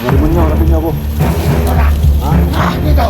Nariman niyo, hanapin niyo ako. Dito!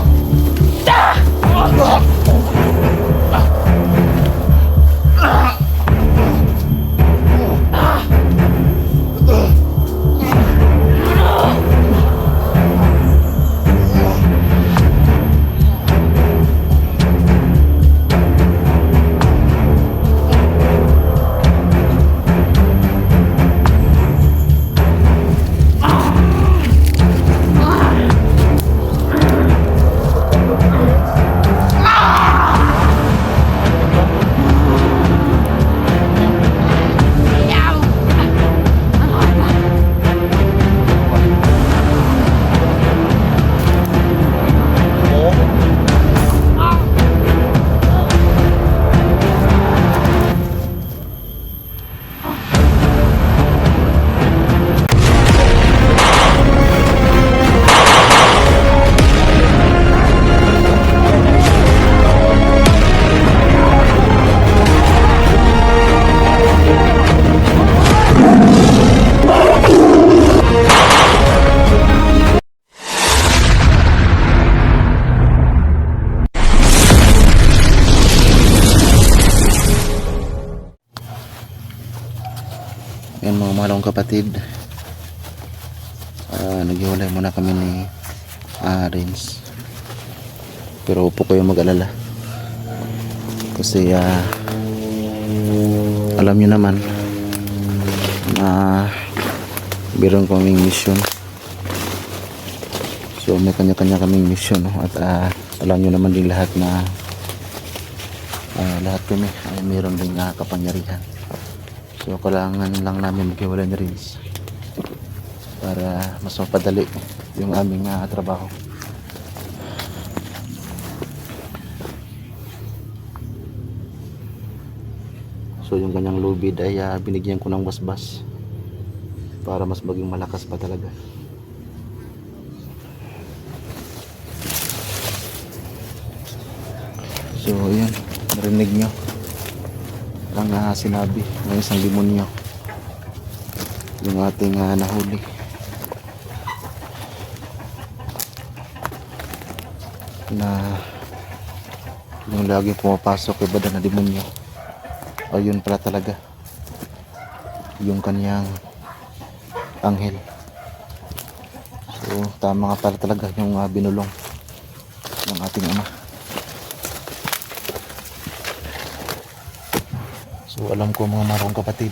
Yan mga mahal kong kapatid, naghiwalay muna kami ni Renz, pero huwag po kayo mag-alala kasi alam nyo naman na meron kaming mission. So may kanya-kanya kaming mission, no? At alam nyo naman din lahat na lahat kami ay meron din kapangyarihan. So kailangan lang namin maghiwalay na rin para mas mapadali yung aming trabaho. So yung kanyang lubid ay binigyan ko ng basbas para mas maging malakas pa talaga. So yan, narinig nyo ang sinabi ng isang demonyo, yung ating nahuli. Na yung lagi pumapasok iba na demonyo, ayun pala talaga yung kanyang anghel. So tama nga pala talaga yung binulong ng ating ama. So alam ko mga marong kapatid,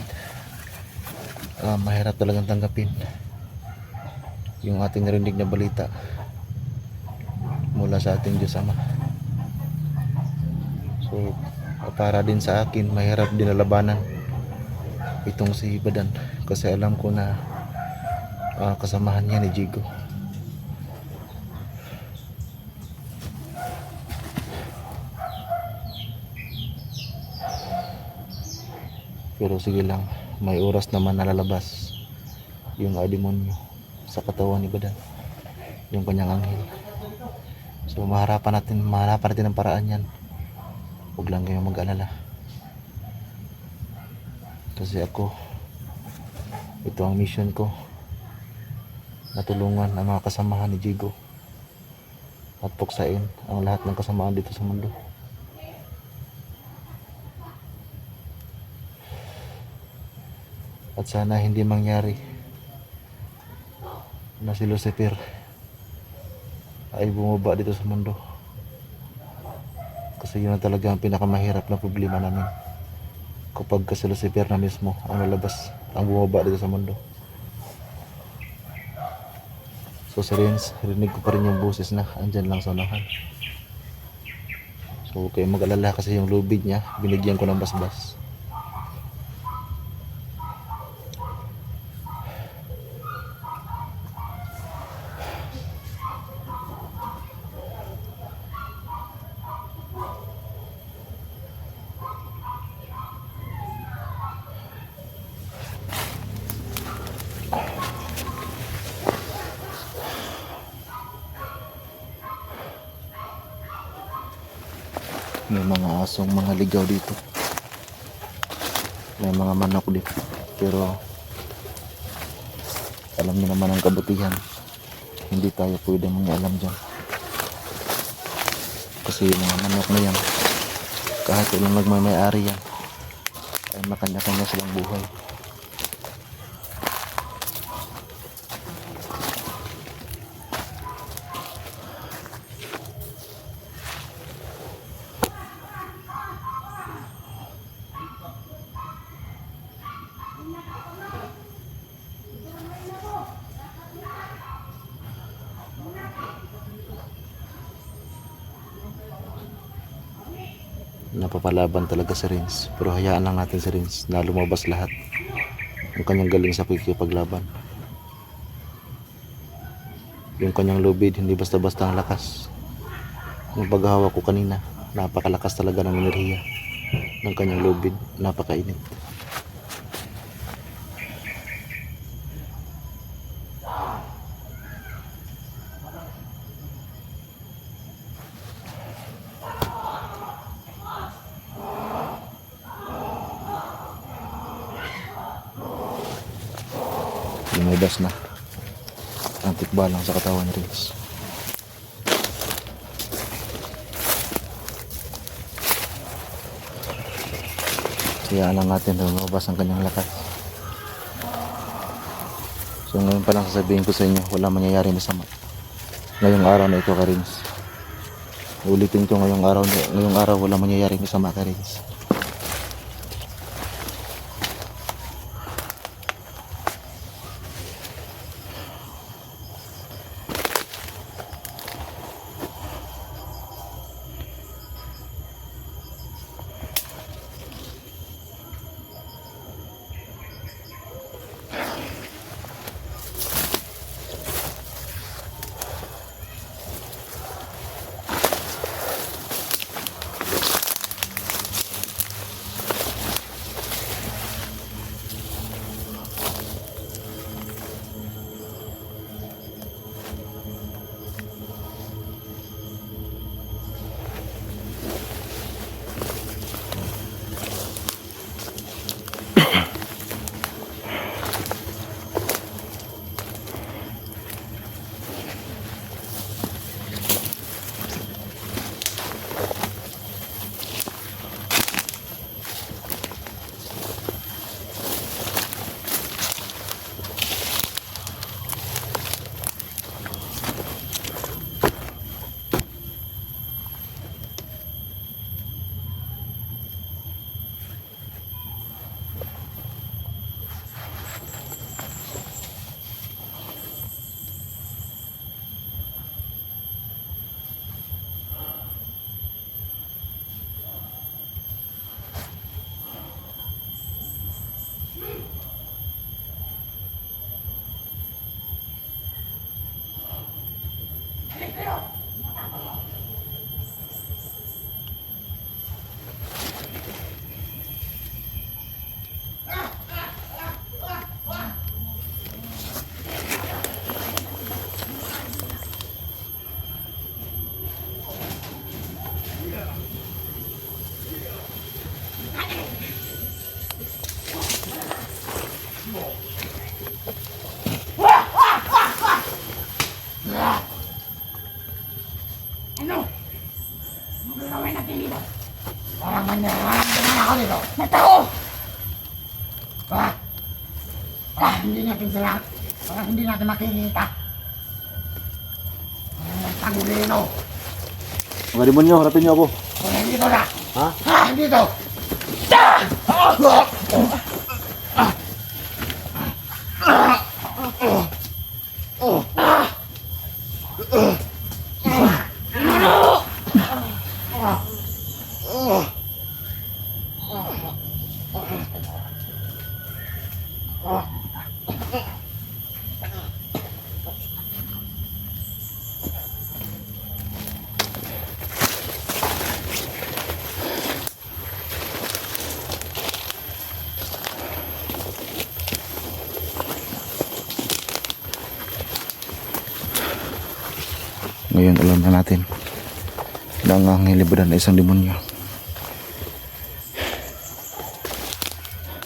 mahirap talagang tanggapin yung ating narinig na balita mula sa ating Diyos Ama. So para din sa akin, mahirap din nalabanan itong si Badan kasi alam ko na kasamahan niya ni Jigo. Pero sige lang, may oras naman nalalabas yung demonyo sa katawan ni Badan, yung kanyang anghel. So maharapan natin ang paraan yan. Huwag lang kayong mag-alala, kasi ako, ito ang mission ko, natulungan ang mga kasamahan ni Jigo at puksain ang lahat ng kasamaan dito sa mundo. At sana hindi mangyari na si Lucifer ay bumaba dito sa mundo, kasi yun na talaga ang pinakamahirap na problema namin, kapag si Lucifer na mismo ang lalabas, ang bumaba dito sa mundo. So si Renz, rinig ko pa rin yung boses na andyan lang sa unahan. So huwag kayong mag-alala kasi yung lubid niya binigyan ko ng basbas. May mga asong mga ligaw dito, may mga manok dito, pero alam niyo naman ang kabutihan hindi tayo pwede mangialam dyan. Kasi yung mga manok na yan, kahit ilang nagmamay-ari yan, ay makanya-kanya silang buhay. Napapalaban talaga si Renz, pero hayaan lang natin si Renz na lumabas lahat yung kanyang galing sa pagkikipaglaban. Yung kanyang lubid hindi basta-basta ang lakas. Yung paghahawak ko kanina, napakalakas talaga ng enerhiya ng kanyang lubid, napakainit. Lumabas na ang tikbalang sa katawan ni Renz. Hayaan lang natin na lumabas ang kanyang lakas. So ngayon pa lang sasabihin ko sa inyo, wala mangyayari masama ngayong araw na ito ka Renz. Ulitin ko ngayong araw wala mangyayari masama ka Renz. Hindi natin sila, parang hindi natin makikita. Tagulino. Mga demonyo, harapin niyo ako. Dito na. Ha? Ha, dito. Ngayon alam na natin na ang nangilibradan na isang demonyo.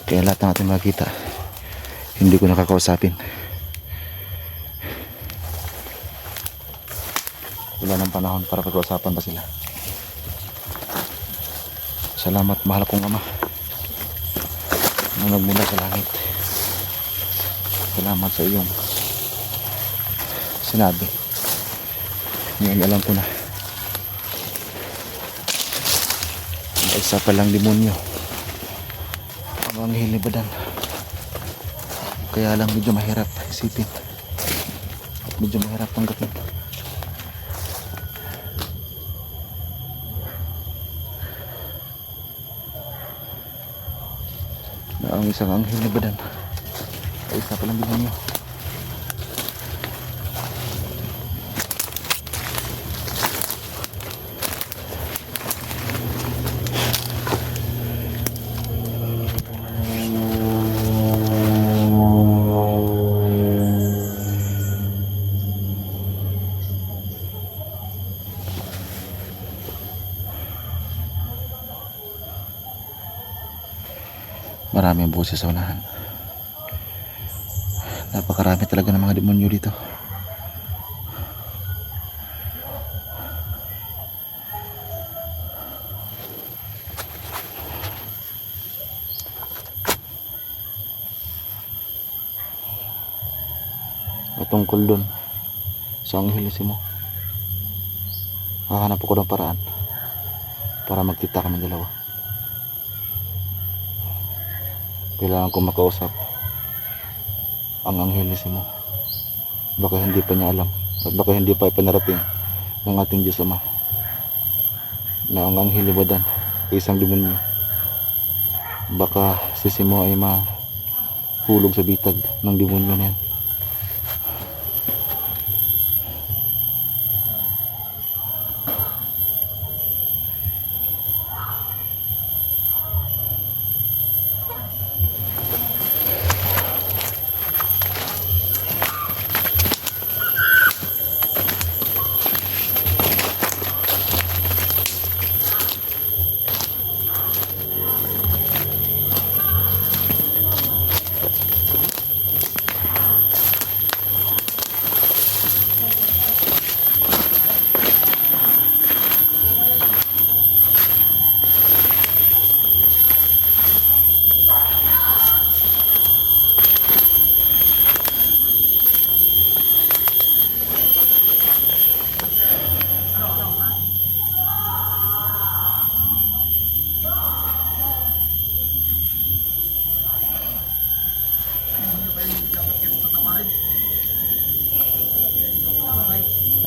Kaya lahat ng ating makita, hindi ko nakakausapin. Wala ng panahon para pag-uusapan pa sila. Salamat mahal kong Ama na nagmula sa langit. Salamat sa iyong sinabi. Ngayon alam ko na may isa palang demonyo ang anghel ni Badan. Kaya lang medyo mahirap isipin at medyo mahirap tanggapin. Na ang isang anghel ni Badan ay isa palang demonyo. Maraming boses sa unahan. Napakarami talaga ng mga demonyo dito. At tungkol dun sa anghelisimo, hahanap ako ng paraan para magkita kami dalawa. Kailangan ko makausap ang anghelisimo. Baka hindi pa niya alam at baka hindi pa ipinarating ng ating Diyos Ama na ang anghel ni Badan ay isang demonyo. Baka si Simo ay mahulog sa bitag ng demonyo na yan.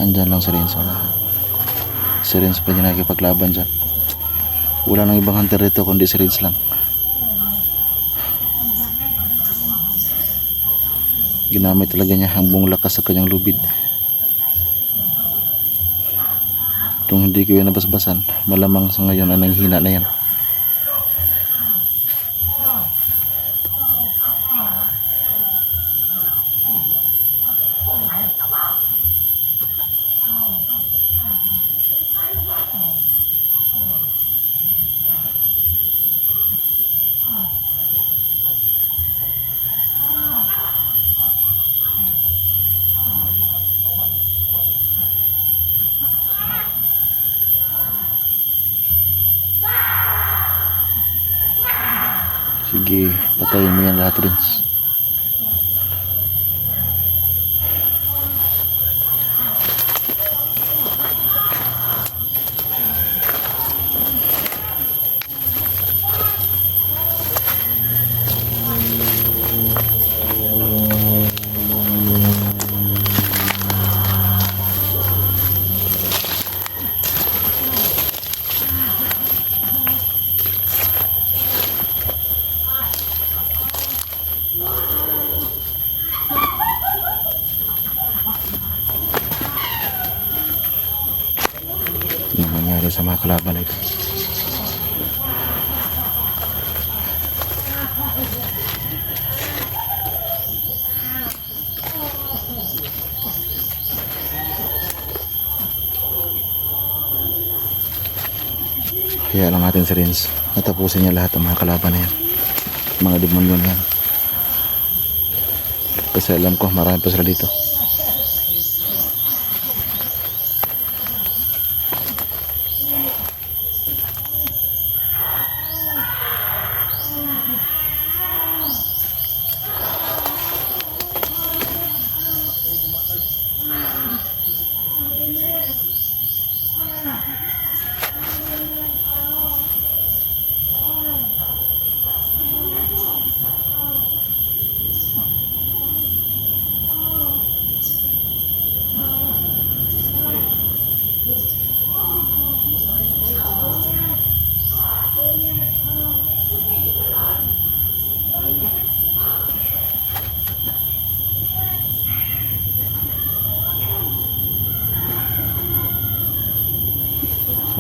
Andyan lang si Renz. Si Renz pa din nakikipaglaban dyan. Wala nang ibang hunter rito kundi si Renz lang. Ginamit talaga niya ang buong lakas sa kanyang lubid. Kung hindi ko yan nabasbasan, malamang sa ngayon ay nanghina na yan. Sige, patayin mo yan lahat, Renz. Yung nangyari sa mga kalaban na ito. Kaya lang natin si Renz, natapusin niya lahat ng mga kalaban na yan, mga demonyo na yan. Kasi alam ko marami pa sila dito.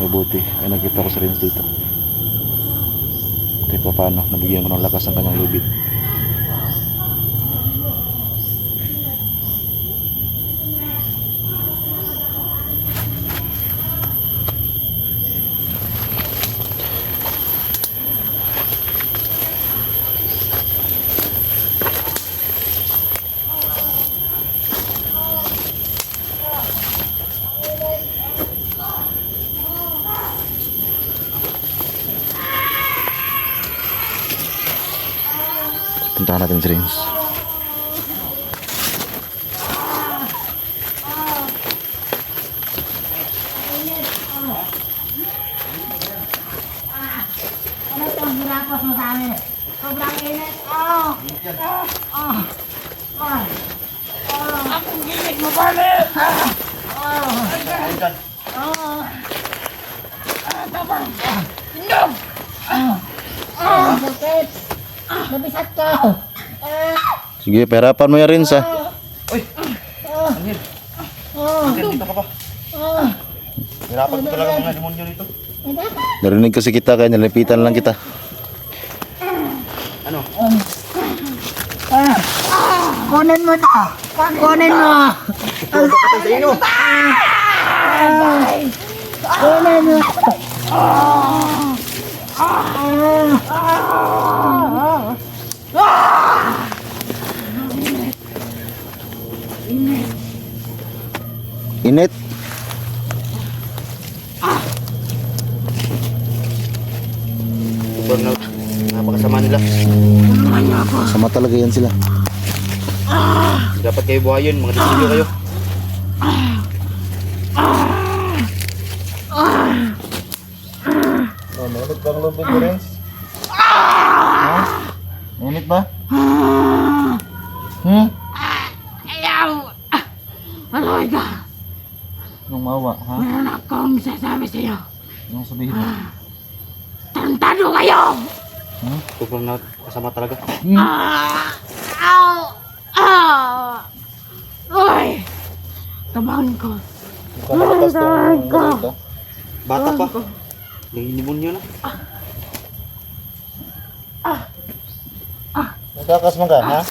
Mabuti ay nakita ko si Renz dito. Kahit pa paano, nabigyan ko ng lakas ng kanyang lubid. Puntahan natin si Renz. Ano itong hirapos mo sa amin? Sobrang init. Akong ginig mo pala. Sakit. Nabisat ka. Sige, pahirapan mo yan Renz ha. Dito ka pa. Hirapan ko talaga mga demonyo dito. Narinig kasi kita kaya nalapitan lang kita. Ano? Kunin mo to. Kunin mo. Sa inyo. Kunin mo. Init. Burnout. Napakasama nila. Sama talaga yan sila. Dapat kayo buhayin, mga demonyo kayo. Oh, mainit ba ang lubid mo Renz? Ha? Mainit ba? Ayaw. Aloy ka. Anong mawa, ha? Meron akong sasabi sa'yo. Anong sabihin mo? Tarantado kayo. Sobrang nakasama talaga. Ow! Uy! Tabahan ko. Mukha nakatas tong ito. Bata pa. May demonyo na. Nagkakas mo ka, ha?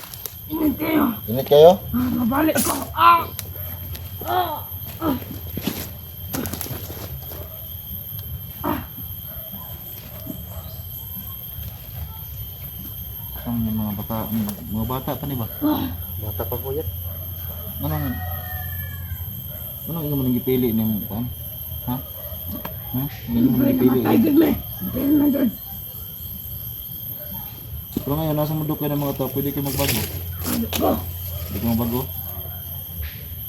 Init kayo. Init kayo? Mabalik ko. Ang mga bata pa ni ba? Bata pa po yan. Anong ino mo nang gipili ning kuan? Ha? Ha? Ino mo nang gipili? Pero ngayon nasa mundo kayo ng mga tao, pwede kayo magbago. Pwede kayo magbago.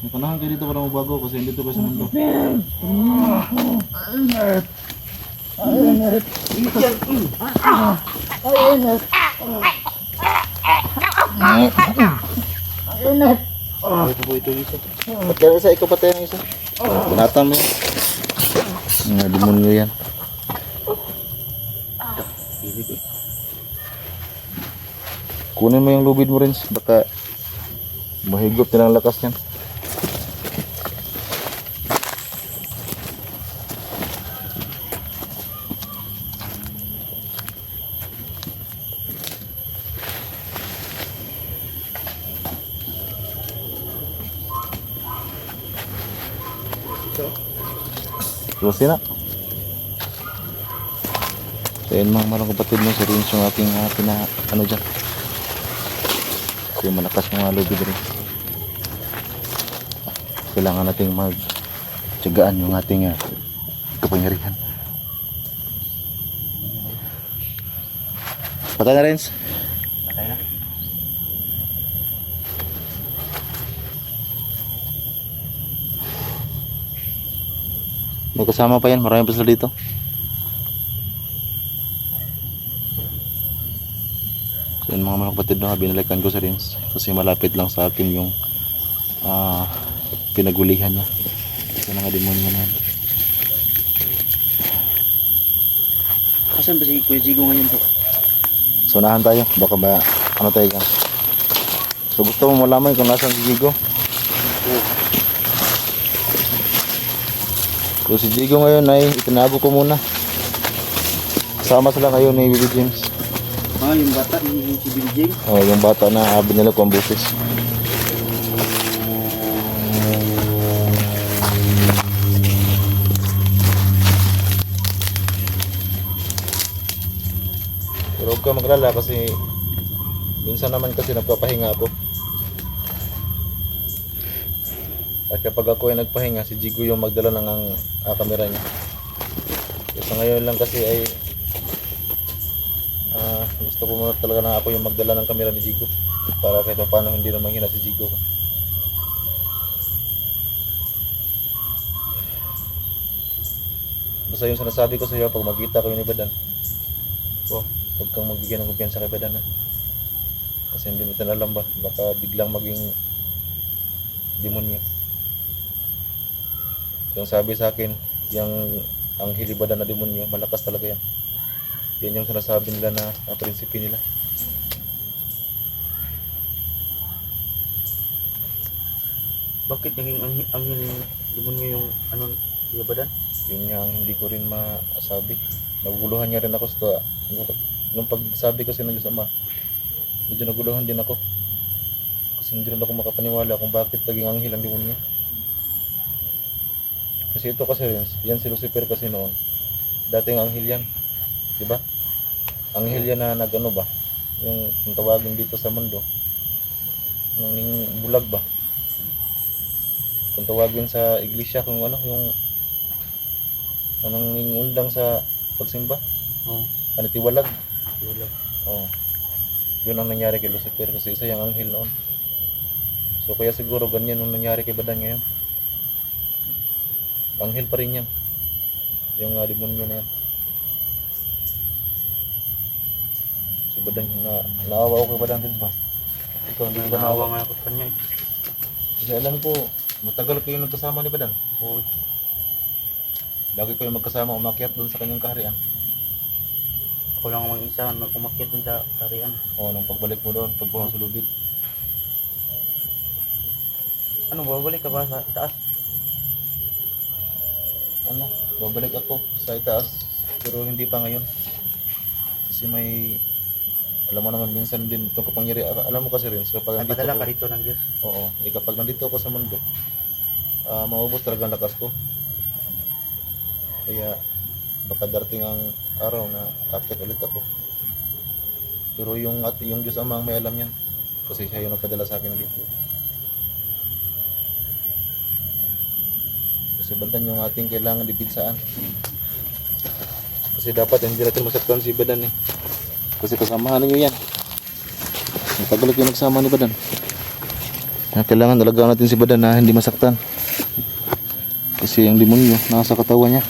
May panahon kayo dito para magbago kasi dito kayo sa mundo. Ito po ito isa. Ba't yan isa? Ikaw patay ng isa? Bunatan mo yan. Mga demonyo yan. Pilit eh. Kunin mo yung lubid mo rin. Baka mahigop nilang lakas niyan. Terus na. So yun mga kapatid mo, si Renz yung aking ano dyan. So yung malakas mga lubid rin. Kailangan nating magtyagaan yung ating kapangyarihan. Patay na Renz. Patay na. May kasama pa yan, marami pa sila dito. So yun mga kapatid, no, binalikan ko si Renz kasi malapit lang sa akin yung pinagulihan niya sa mga demonyo na yan. Asan ba si Kuya Jigo ngayon po? So unahan tayo, baka ba ano tayo dyan. So gusto mo malaman kung nasan si Jigo? So si Jigo ngayon ay itinago ko muna. Kasama sila kayo ni Bibi James. Ah, yung bata, yung si Biljing. Oh, yung bata na binila ko ang busis. Pero huwag ka maglala kasi minsan naman kasi nagpapahinga ako. At kapag ako ay nagpahinga, si Jigo yung magdala ng kamera niya. Kasi ngayon lang kasi ay gusto ko muna talaga na ako yung magdala ng kamera ni Jigo para kahit paano hindi na manghina si Jigo. Basta yung sinasabi ko sa iyo pag magkita kayo ni Badan, huwag kang magbigyan ng kumpiyansa kay Badan, ha? Kasi hindi natin alam ba, baka biglang maging demonyo. Yung sabi sa akin, yung ang hilibadan na demonyo, malakas talaga yan. Yan yung sinasabi nila na ang prinsipi nila. Bakit naging anghel demonyo yung ano, hilibadan? Yun yung hindi ko rin masabi. Naguguluhan niya rin ako sa nung pagsabi kasi ng Diyos Ama, medyo naguluhan din ako. Kasi hindi rin ako makapaniwala kung bakit naging anghel ang demonyo. Kasi ito kasi yan si Lucifer kasi noon. Dating anghel yan. Di ba? Anghel yan na nagano ba? Yung tawagin dito sa mundo. Yung bulag ba? Kung tawagin sa iglesia kung ano, yung anong undang sa pagsimba. Oo. Ano tiwalag? Wala. Oo. Yun ang nangyari kay Lucifer kasi isa yung anghel noon. So kaya siguro ganyan ang nangyari kay Badan ngayon. Anghel pa rin yan. Yung demonyo na yan. Si Badan, naawa ko kay Badan din ba? Ikaw hindi ka Naawa naawa. nga ako sa kanya eh. Kasi alam ko, matagal ko yung nagkasama ni Badan. Oo. Lagi ko yung magkasama umakyat doon sa kanyang kaharian. Ako lang ang isa umakyat dun sa karian. O, nung pagbalik mo doon, pagbuhang sa lubid. Ano, babalik ka ba sa taas? Ano, babalik ako sa itaas. Pero hindi pa ngayon. Kasi may, alam mo naman, minsan din itong kapangyarihan. Alam mo kasi rin, kapag nandito Napadala ako, ka dito ng Diyos. oo, kapag nandito ako sa mundo, maubos talaga ang lakas ko. Kaya baka darating ang araw na akit ulit ako. Pero yung Diyos Ama ang may alam yan. Kasi siya yung nagpadala sa akin dito. Kasi Badan yung ating kailangan dipinsaan. Kasi dapat hindi natin masaktan si Badan eh. Kasi kasamahan niyo yan. Matagal yung nagsama ni Badan. Kailangan talaga natin si Badan na hindi masaktan. Kasi yung demonyo nasa katawan niya.